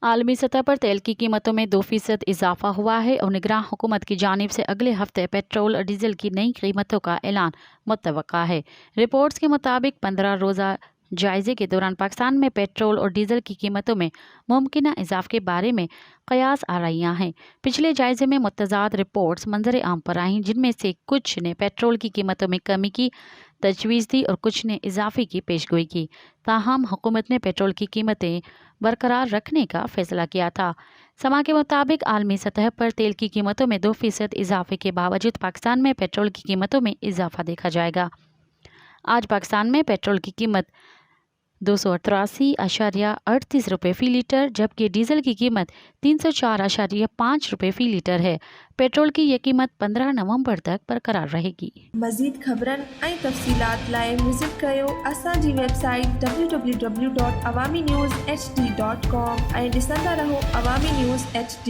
आलमी सतह पर तेल की कीमतों में 2% इजाफा हुआ है और निगरान हुकूमत की जानिब से अगले हफ्ते पेट्रोल और डीजल की नई कीमतों का ऐलान मुतवक्का है। रिपोर्ट्स के मुताबिक 15 रोज़ा जायजे के दौरान पाकिस्तान में पेट्रोल और डीजल की कीमतों में मुमकिन इजाफ के बारे में कयास आ रही हैं। पिछले जायजे में मुतज़ाद रिपोर्ट्स मंजर आम पर आईं, जिनमें से कुछ ने पेट्रोल की कीमतों में कमी की तजवीज़ दी और कुछ ने इजाफे की पेशगोई की। ताहम हुकूमत ने पेट्रोल की कीमतें बरकरार रखने का फैसला किया था। समा के मुताबिक आलमी सतह पर तेल की कीमतों में 2% इजाफे के बावजूद पाकिस्तान में पेट्रोल की कीमतों में इजाफा देखा जाएगा। आज पाकिस्तान में पेट्रोल की कीमत 288.38 रुपये फ़ी लीटर, जबकि डीजल की कीमत 304.5 रुपये फ़ी लीटर है। पेट्रोल की यह कीमत 15 नवंबर तक बरकरार रहेगी। मज़ीद ख़बरन ऐं तफ़सीलात लाइ विज़िट कयो असांजी वेबसाइट www.awamiNewsHD.com ऐं ॾिसंदा रहो अवामी न्यूज़ HD।